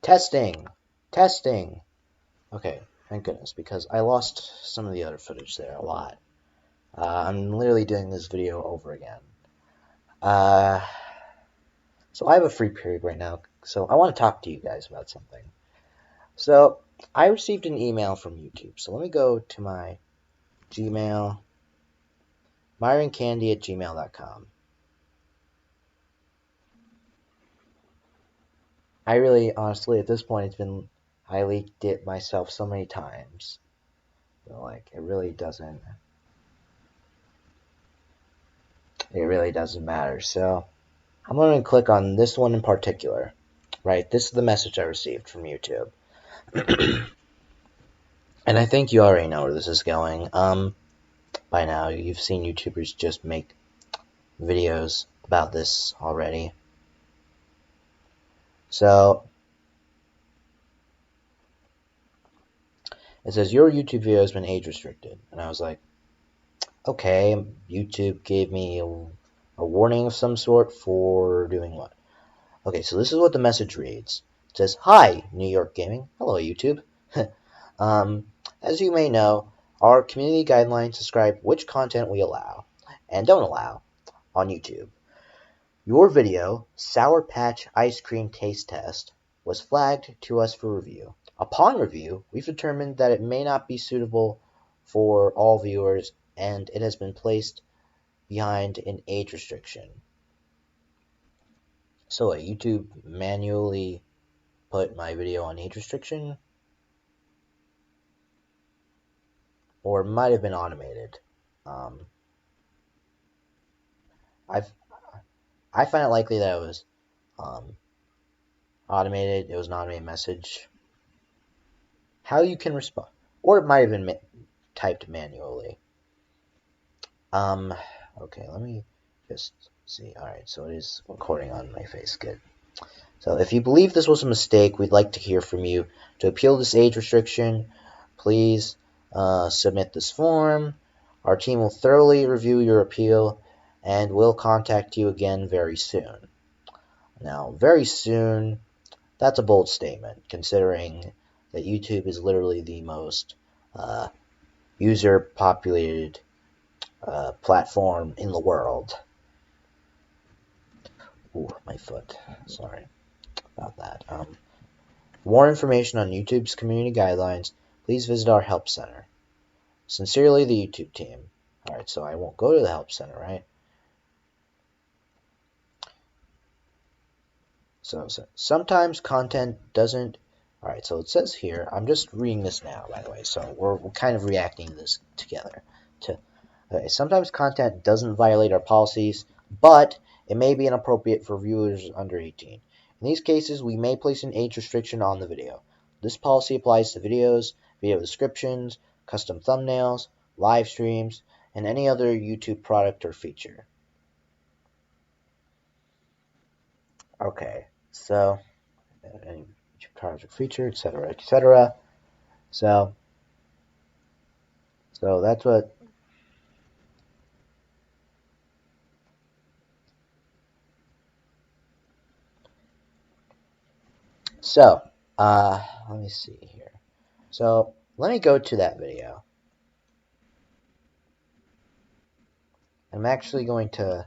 Testing! Testing! Okay, thank goodness, because I lost some of the other footage there a lot. I'm literally doing this video over again. So I have a free period right now, so I want to talk to you guys about something. So I received an email from YouTube, so let me go to my Gmail, myroncandy@gmail.com. I really, honestly, at this point, I leaked it myself so many times. So, like, it really doesn't matter. So I'm going to click on this one in particular. Right, this is the message I received from YouTube. And I think you already know where this is going. By now, you've seen YouTubers just make videos about this already. So it says your YouTube video has been age restricted, and I was like, okay, YouTube gave me a warning of some sort for doing what? Okay, so this is what the message reads. It says, "Hi, New York Gaming. Hello, YouTube. As you may know, our community guidelines describe which content we allow and don't allow on YouTube. Your video, Sour Patch Ice Cream Taste Test, was flagged to us for review. Upon review, we've determined that it may not be suitable for all viewers, and it has been placed behind an age restriction." So YouTube manually put my video on age restriction? Or it might have been automated. Um, I find it likely that it was automated. It was an automated message. How you can respond, or it might have been typed manually. Okay, let me just see. All right, so it is recording on my face. Good. So if you believe this was a mistake, we'd like to hear from you. To appeal this age restriction, please submit this form. Our team will thoroughly review your appeal and will contact you again very soon. Now, very soon, that's a bold statement, considering that YouTube is literally the most user-populated platform in the world. Ooh, my foot. Sorry about that. For more information on YouTube's community guidelines, please visit our help center. Sincerely, the YouTube team. Alright, so I won't go to the help center, right? So sometimes content doesn't... Alright, so it says here, I'm just reading this now, by the way, so we're kind of reacting to this together. Okay, sometimes content doesn't violate our policies, but it may be inappropriate for viewers under 18. In these cases, we may place an age restriction on the video. This policy applies to videos, video descriptions, custom thumbnails, live streams, and any other YouTube product or feature. Okay, so any YouTube product or feature, etc., etc. So that's what. So let me see here. So let me go to that video. I'm actually going to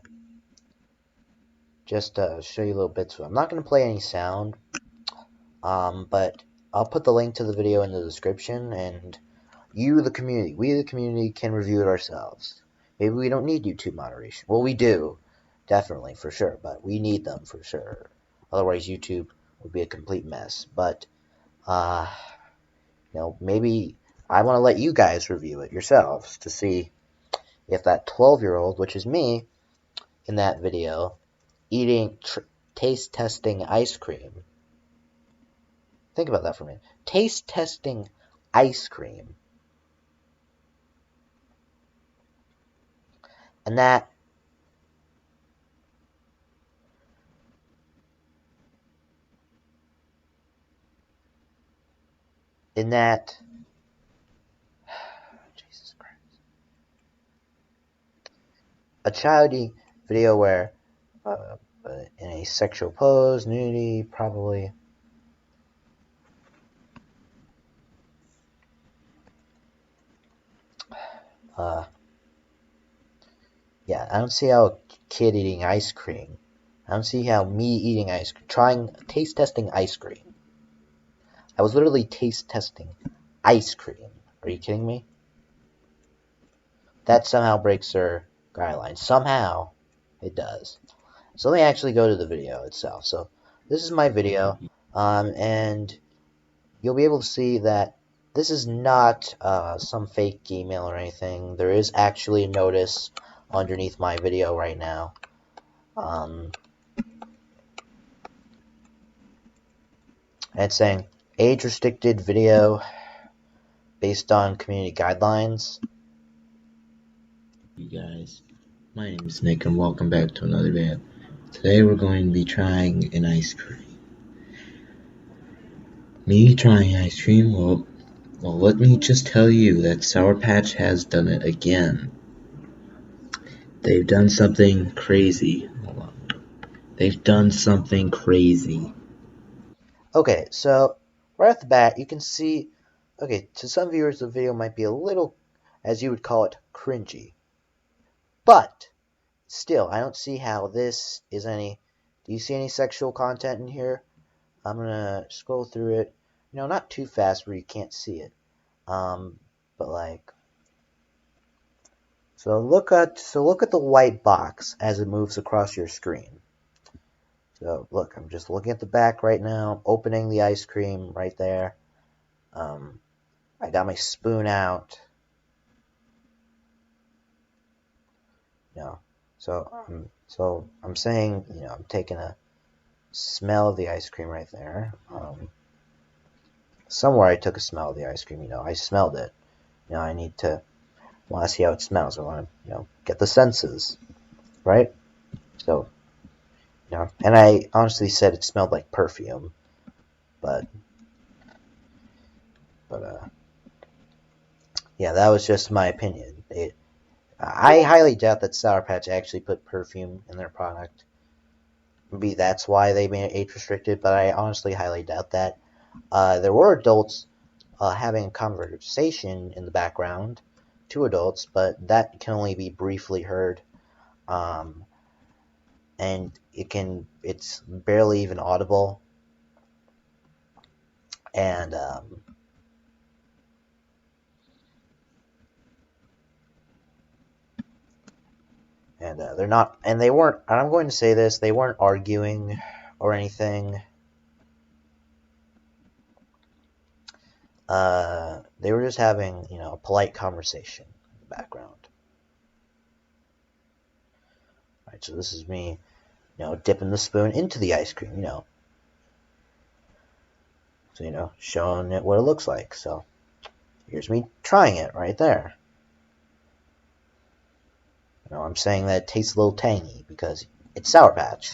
just show you little bits. I'm not going to play any sound, but I'll put the link to the video in the description, and we the community, can review it ourselves. Maybe we don't need YouTube moderation. Well, we do, definitely, for sure, but we need them for sure. Otherwise, YouTube would be a complete mess. But, maybe I want to let you guys review it yourselves to see if that 12-year-old, which is me, in that video, eating, taste testing ice cream. Think about that for a minute. Taste testing ice cream. And that Jesus Christ. A childy video where in a sexual pose, nudity, probably. Yeah, I don't see how a kid eating ice cream. I don't see how me eating ice cream, taste testing ice cream. I was literally taste testing ice cream. Are you kidding me? That somehow breaks their guidelines. Somehow it does. So let me actually go to the video itself. So this is my video, and you'll be able to see that this is not some fake email or anything. There is actually a notice underneath my video right now. And it's saying age restricted video based on community guidelines. You guys, my name is Nick and welcome back to another video. Today we're going to be trying an ice cream. Me trying ice cream? Well, let me just tell you that Sour Patch has done it again. They've done something crazy. Hold on. They've done something crazy. Okay, so right off the bat, you can see, okay, to some viewers the video might be a little, as you would call it, cringy. But still, I don't see how this is any. Do you see any sexual content in here? I'm gonna scroll through it. You know, not too fast where you can't see it. But like, so look at the white box as it moves across your screen. So look, I'm just looking at the back right now, opening the ice cream right there. I got my spoon out. You know, so I'm saying, you know, I'm taking a smell of the ice cream right there. Somewhere I took a smell of the ice cream. You know, I smelled it. You know, I want to see how it smells. I want to, you know, get the senses, right? So, you know, and I honestly said it smelled like perfume, but yeah, that was just my opinion. I highly doubt that Sour Patch actually put perfume in their product. Maybe that's why they made it age restricted, but I honestly highly doubt that. There were adults having a conversation in the background, two adults, but that can only be briefly heard, and it's barely even audible, and they're not, and they weren't. And I'm going to say this: they weren't arguing or anything. They were just having, you know, a polite conversation in the background. All right, so this is me, you know, dipping the spoon into the ice cream, you know. So, you know, showing it what it looks like. So, here's me trying it right there. You know, I'm saying that it tastes a little tangy because it's Sour Patch.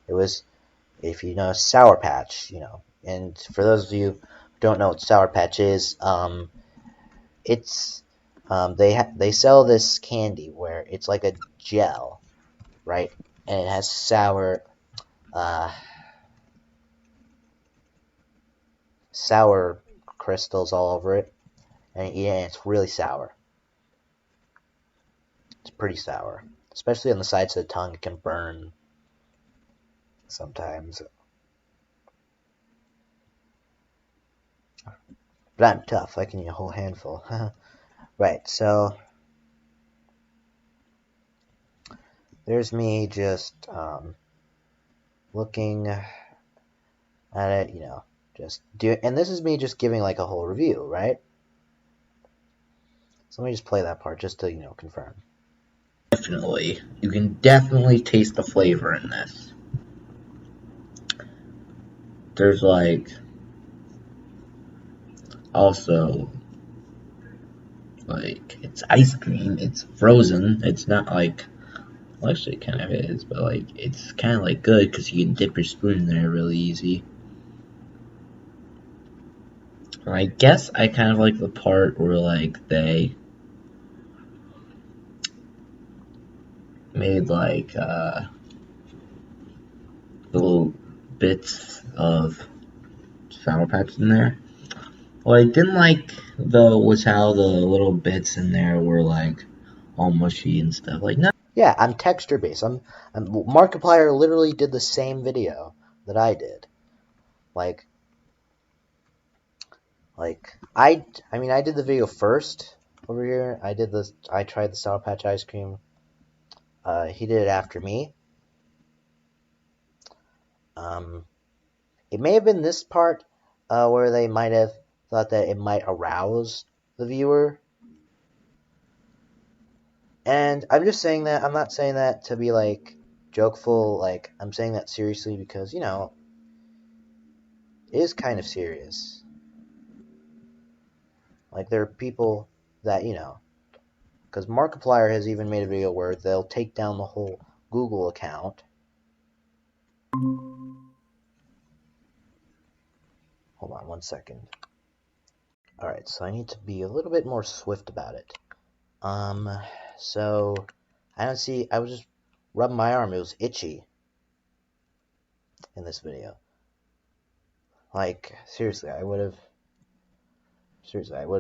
It was, if you know Sour Patch, you know. And for those of you who don't know what Sour Patch is, it's they sell this candy where it's like a gel, right? And it has sour crystals all over it, and yeah, it's really sour. It's pretty sour, especially on the sides of the tongue. It can burn sometimes. But I'm tough. I can eat a whole handful. Right, so there's me just looking at it, you know, and this is me just giving like a whole review, right? So let me just play that part just to, you know, confirm. Definitely. You can definitely taste the flavor in this. There's like also like it's ice cream, it's frozen, it's not like, well, actually it kind of is, but like it's kind of like good because you can dip your spoon in there really easy. And I guess I kind of like the part where like they made like little bits of Sour Patch in there. Well, I didn't like the was how the little bits in there were like all mushy and stuff. Like, no, Yeah, I'm texture based. Markiplier literally did the same video that I did. Like, I mean, I did the video first over here. I tried the Sour Patch ice cream. He did it after me. Um, it may have been this part where they might have thought that it might arouse the viewer. And I'm just saying that. I'm not saying that to be like jokeful. Like, I'm saying that seriously because, it is kind of serious. Like, there are people that, because Markiplier has even made a video where they'll take down the whole Google account. Hold on one second. Alright, so I need to be a little bit more swift about it. So, I don't see, I was just rubbing my arm. It was itchy in this video. Like, seriously, I would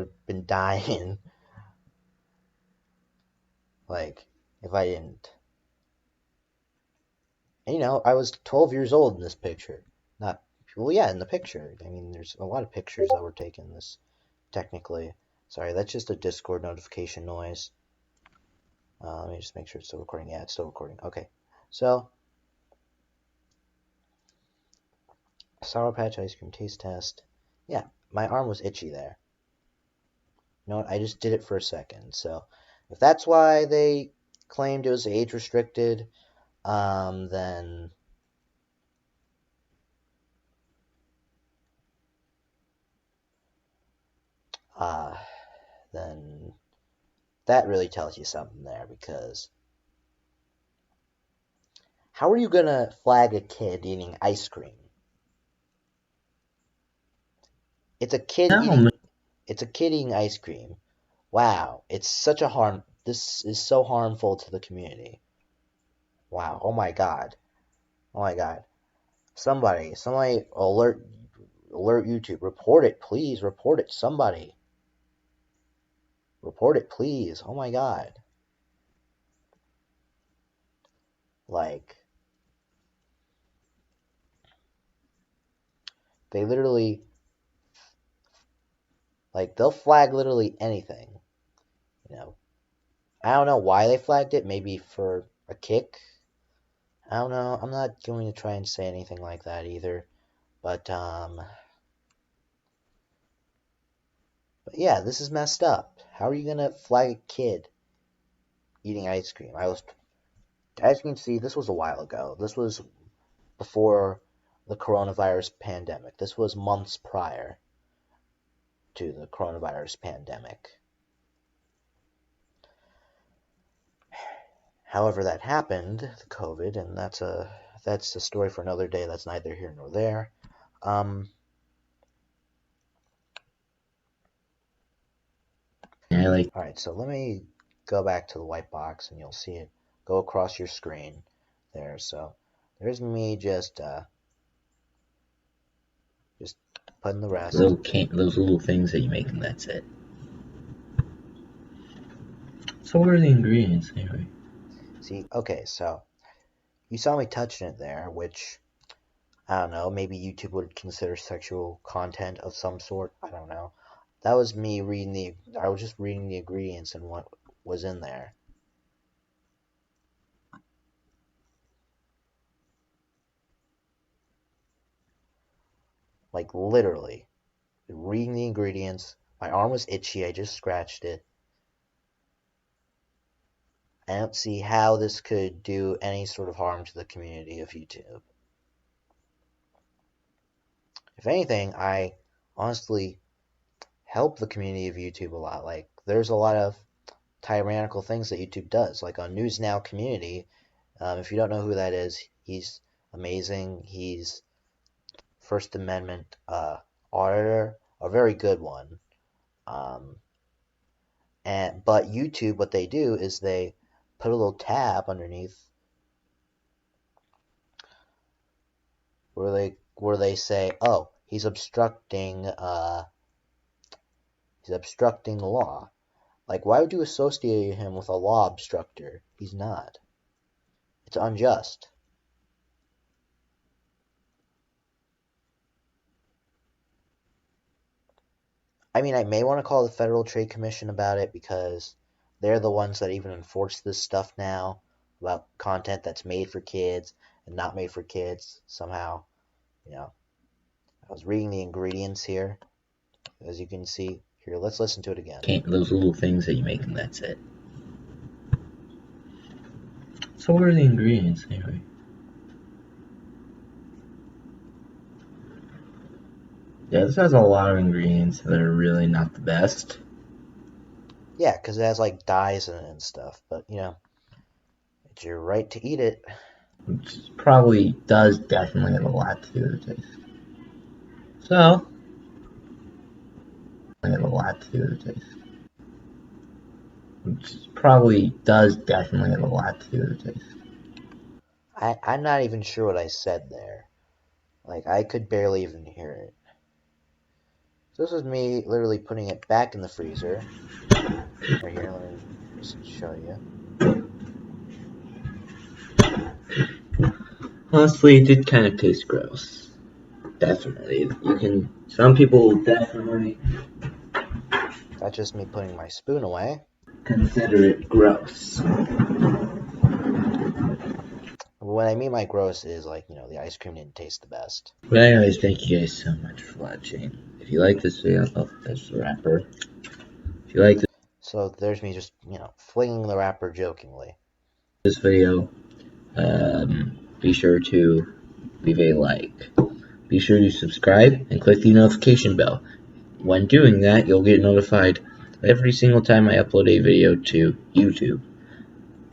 have been dying, like, if I didn't. And, I was 12 years old in this picture. Not, well, yeah, in the picture. I mean, there's a lot of pictures that were taken this, technically. Sorry, that's just a Discord notification noise. Let me just make sure it's still recording. Yeah, it's still recording. Okay. So, Sour Patch ice cream taste test. Yeah, my arm was itchy there. You know what? I just did it for a second. So, if that's why they claimed it was age restricted, then uh, then that really tells you something there, because how are you gonna flag a kid eating ice cream? It's a kid no, eating. It's a kid eating ice cream. Wow, it's such a harm. This is so harmful to the community. Wow. Oh my god. Oh my god. Somebody alert YouTube. Report it, please. Report it. Somebody. Report it, please. Oh my god. Like, they literally, like, they'll flag literally anything. You know, I don't know why they flagged it. Maybe for a kick. I don't know. I'm not going to try and say anything like that either. But yeah, this is messed up. How are you gonna flag a kid eating ice cream? As you can see, this was a while ago. This was before the coronavirus pandemic. This was months prior to the coronavirus pandemic. However, that happened, the COVID, and that's a story for another day. That's neither here nor there. Um, I like all right, so let me go back to the white box, and you'll see it go across your screen there. So there's me just putting the rest. those little things that you make, and that's it. So what are the ingredients anyway? See, okay, so you saw me touching it there, which I don't know, maybe YouTube would consider sexual content of some sort. I don't know. That was me I was just reading the ingredients and what was in there. Like, literally, reading the ingredients. My arm was itchy, I just scratched it. I don't see how this could do any sort of harm to the community of YouTube. If anything, I honestly help the community of YouTube a lot. Like, there's a lot of tyrannical things that YouTube does. Like on News Now community, if you don't know who that is, he's amazing. He's First Amendment auditor, a very good one. Um, but YouTube, what they do is they put a little tab underneath where they say, "Oh, he's obstructing He's obstructing the law. Like, why would you associate him with a law obstructor? He's not. It's unjust. I mean, I may want to call the Federal Trade Commission about it because they're the ones that even enforce this stuff now about content that's made for kids and not made for kids somehow. You know, I was reading the ingredients here, as you can see. Here, let's listen to it again. Those little things that you make, and that's it. So what are the ingredients anyway? Yeah, this has a lot of ingredients that are really not the best. Yeah, because it has like dyes in it and stuff, but you know, it's your right to eat it. Which probably does definitely have a lot to do with the taste. So, have a lot to do with the taste. Which probably does definitely have a lot to do with the taste. I'm not even sure what I said there. Like, I could barely even hear it. So this is me literally putting it back in the freezer. Right here, let me just show you. Honestly, it did kind of taste gross. Definitely. Some people definitely That's just me putting my spoon away. consider it gross. What I mean by gross is like, you know, the ice cream didn't taste the best. But anyways, thank you guys so much for watching. If you like this video, that's the wrapper. If you like So there's me just, you know, flinging the wrapper jokingly. this video, be sure to leave a like. Be sure to subscribe and click the notification bell. When doing that, you'll get notified every single time I upload a video to YouTube.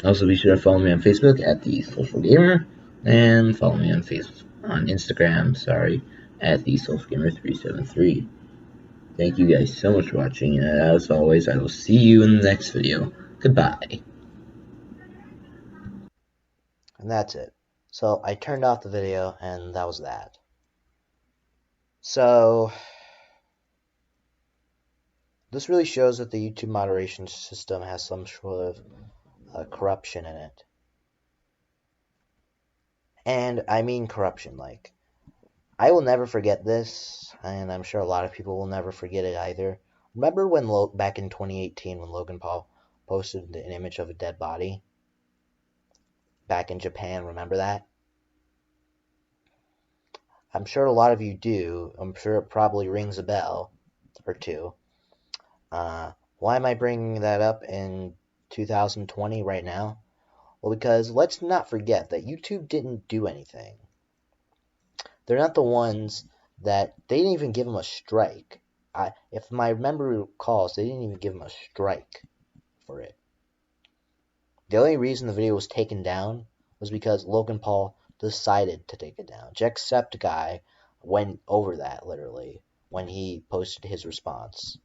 Also, be sure to follow me on Facebook at The Social Gamer, and follow me on Instagram, at The Social Gamer 373. Thank you guys so much for watching, and as always, I will see you in the next video. Goodbye. And that's it. So I turned off the video, and that was that. So this really shows that the YouTube moderation system has some sort of corruption in it. And I mean corruption, like, I will never forget this, and I'm sure a lot of people will never forget it either. Remember when back in 2018 when Logan Paul posted an image of a dead body back in Japan? Remember that? I'm sure a lot of you do. I'm sure it probably rings a bell or two. Why am I bringing that up in 2020 right now? Well, because let's not forget that YouTube didn't do anything. They're not the ones that they didn't even give him a strike. If my memory recalls, they didn't even give him a strike for it. The only reason the video was taken down was because Logan Paul decided to take it down. Jacksepticeye went over that literally when he posted his response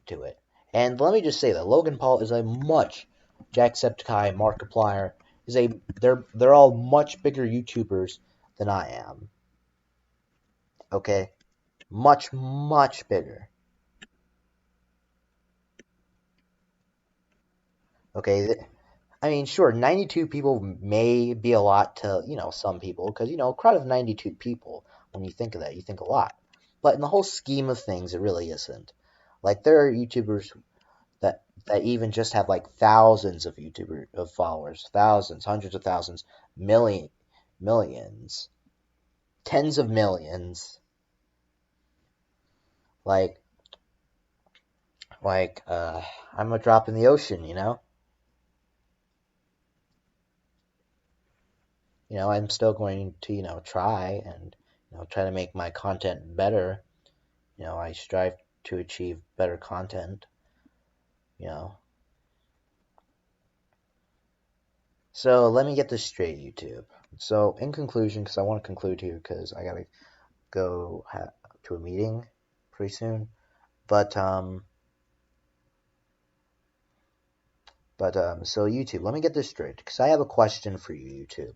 to it. And let me just say that Logan Paul is a much Jacksepticeye, Markiplier they're all much bigger YouTubers than I am. Okay? Much, much bigger. Okay? I mean, sure, 92 people may be a lot to, you know, some people, because, you know, a crowd of 92 people, when you think of that, you think a lot. But in the whole scheme of things, it really isn't. Like, there are YouTubers that even just have, like, thousands of followers. Thousands, hundreds of thousands, millions, tens of millions. Like, I'm a drop in the ocean, you know? You know, I'm still going to, you know, try and, you know, try to make my content better. You know, I strive to achieve better content, you know. So let me get this straight, YouTube. So in conclusion, because I want to conclude here because I got to go to a meeting pretty soon. But so YouTube, let me get this straight because I have a question for you, YouTube.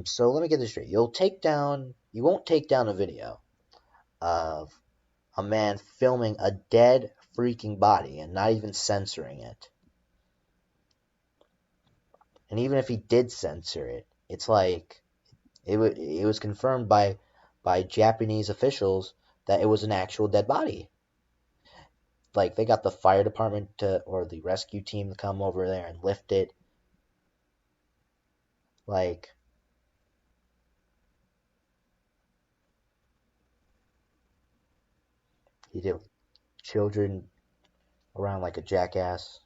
So let me get this straight. You'll take down You won't take down a video of a man filming a dead freaking body and not even censoring it. And even if he did censor it, it's like it was confirmed by Japanese officials that it was an actual dead body. Like they got the fire department or the rescue team to come over there and lift it. Like he did children around like a jackass.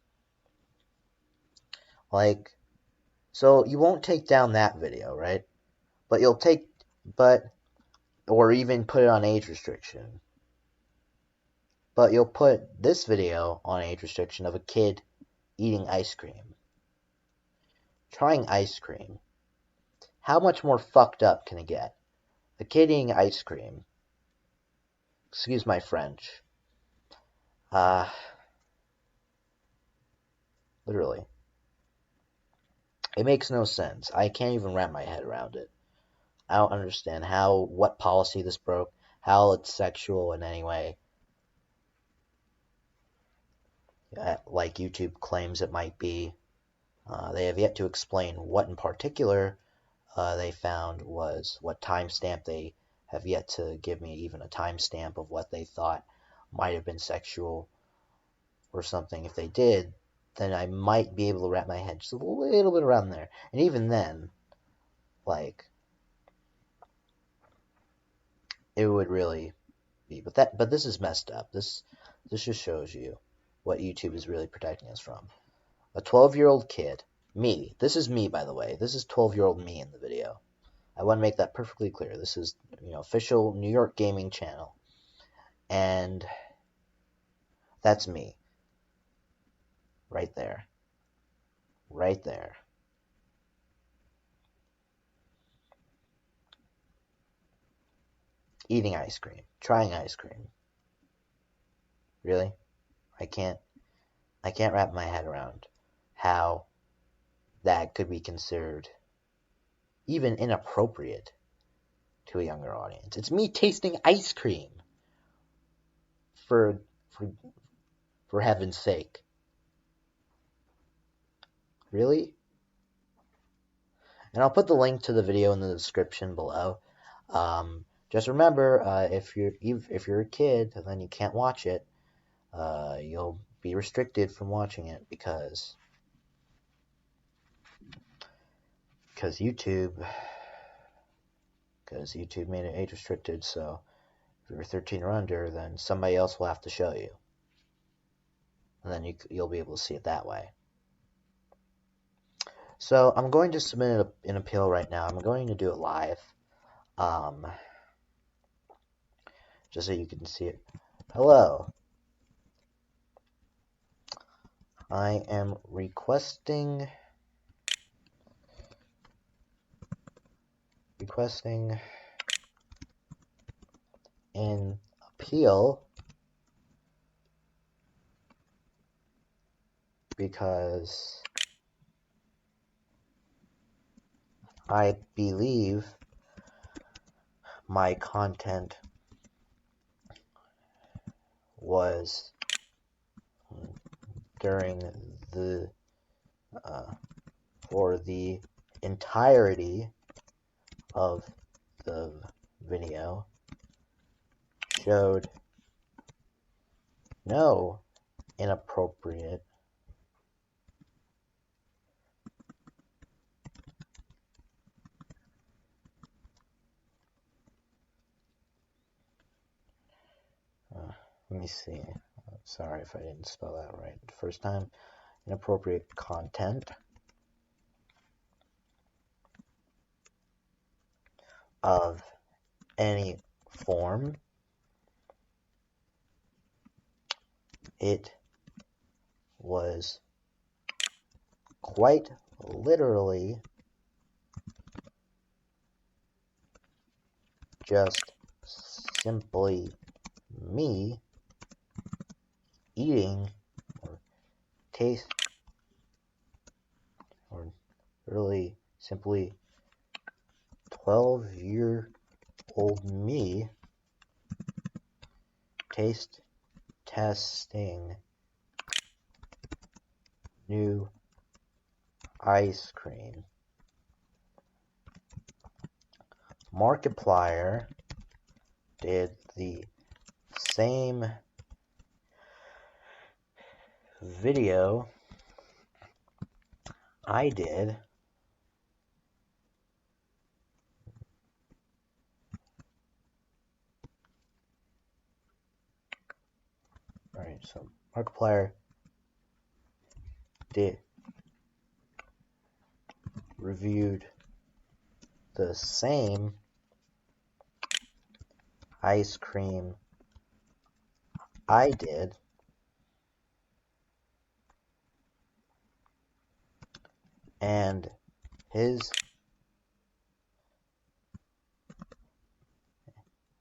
Like, so you won't take down that video, right? But you'll take, but, or even put it on age restriction. But you'll put this video on age restriction of a kid eating ice cream. Trying ice cream. How much more fucked up can it get? A kid eating ice cream. Excuse my French. Literally. It makes no sense. I can't even wrap my head around it. I don't understand what policy this broke, how it's sexual in any way, like YouTube claims it might be. They have yet to explain what in particular they found was what timestamp. They have yet to give me even a timestamp of what they thought might have been sexual or something. If they did, then I might be able to wrap my head just a little bit around there. And even then, like, it would really be. But this is messed up. This just shows you what YouTube is really protecting us from. A 12-year-old kid, me. This is me, by the way. This is 12-year-old me in the video. I want to make that perfectly clear. This is, official New York gaming channel. And that's me. Right there. Right there. Eating ice cream. Trying ice cream. Really? I can't wrap my head around how that could be considered even inappropriate to a younger audience. It's me tasting ice cream. For heaven's sake. Really? And I'll put the link to the video in the description below. Just remember, if you're a kid, then you can't watch it. You'll be restricted from watching it because YouTube made it age restricted. So if you're 13 or under, then somebody else will have to show you, and then you'll be able to see it that way. So I'm going to submit an appeal right now. I'm going to do it live. Just so you can see it. Hello. I am requesting an appeal because I believe my content was during the for the entirety of the video showed no inappropriate let me see. Sorry if I didn't spell that right the first time. Inappropriate content of any form. It was quite literally just simply me eating or taste or really simply 12-year old me taste testing new ice cream. Markiplier did the same video I did. Alright, so Markiplier did reviewed the same ice cream I did, and his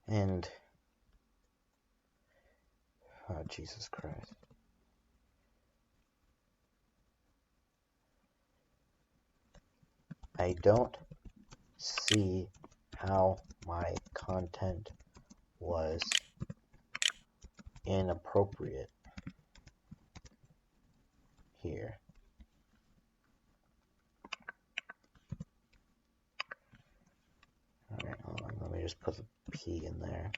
and oh Jesus Christ. I don't see how my content was inappropriate here. Alright, hold on, let me just put the P in there.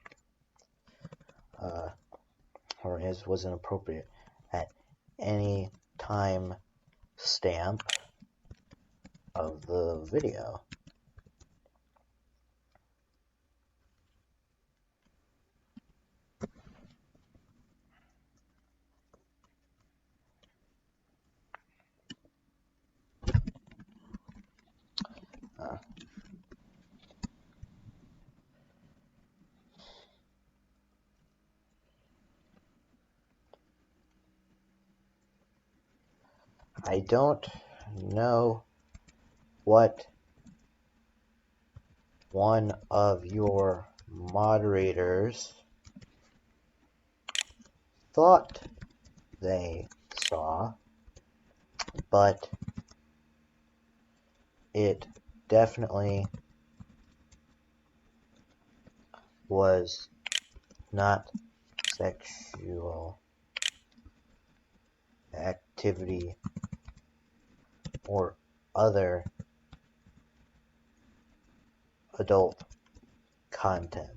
Or his was inappropriate at any time stamp of the video. I don't know what one of your moderators thought they saw, but it definitely was not sexual activity or other adult content.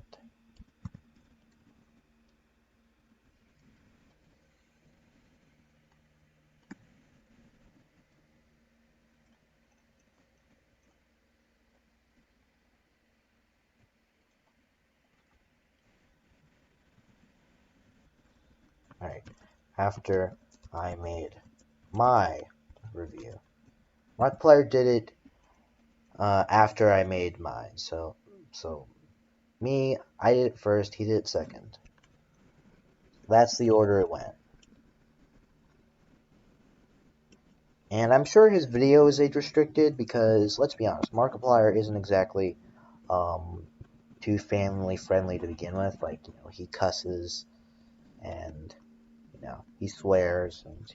Alright, after I made my review. Markiplier did it after I made mine, so me, I did it first, he did it second. That's the order it went. And I'm sure his video is age restricted because, let's be honest, Markiplier isn't exactly too family friendly to begin with. Like, he cusses and, he swears and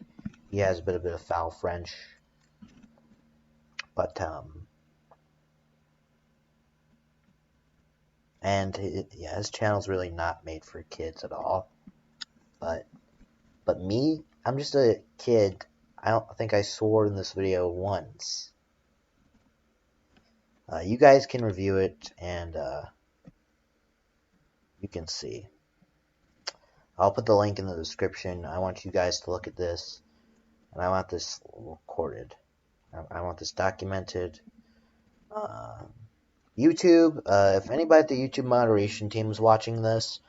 he has a bit of foul French. But, and his channel's really not made for kids at all. But me, I'm just a kid. I don't think I swore in this video once. You guys can review it, and you can see. I'll put the link in the description. I want you guys to look at this, and I want this recorded. I want this documented. YouTube, if anybody at the YouTube moderation team is watching this,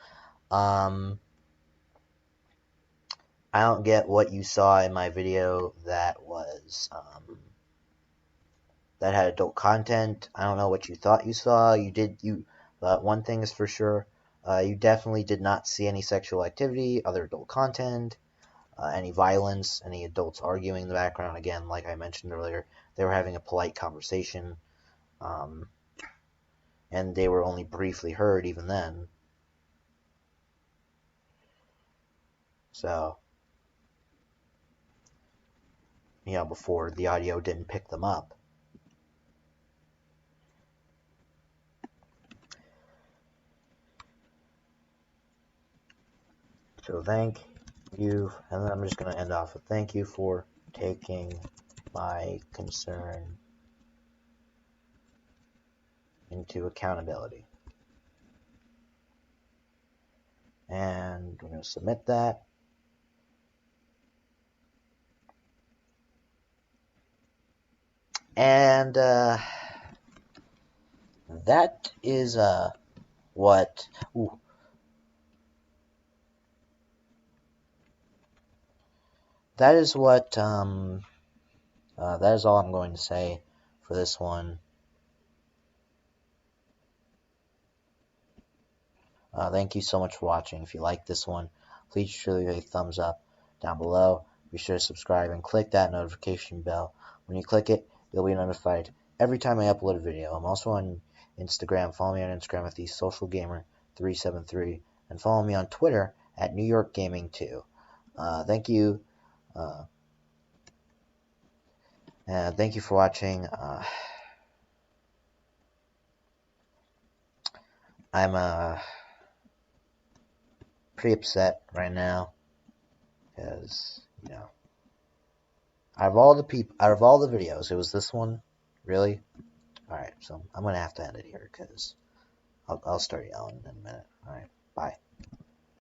I don't get what you saw in my video that was that had adult content. I don't know what you thought you saw. One thing is for sure, you definitely did not see any sexual activity, other adult content, any violence, any adults arguing in the background. Again, like I mentioned earlier, they were having a polite conversation, and they were only briefly heard even then. So, before the audio didn't pick them up. So thank you, and then I'm just going to end off with thank you for taking my concern into accountability. And we're going to submit that. And that is what. Ooh, that is what. That is all I'm going to say for this one. Thank you so much for watching. If you like this one, please surely leave a thumbs up down below. Be sure to subscribe and click that notification bell. When you click it, you'll be notified every time I upload a video. I'm also on Instagram. Follow me on Instagram at thesocialgamer373 and follow me on Twitter at New York Gaming 2. Thank you. Thank you for watching. I'm pretty upset right now because out of all the videos, it was this one, really. All right, so I'm gonna have to end it here because I'll start yelling in a minute. All right, bye.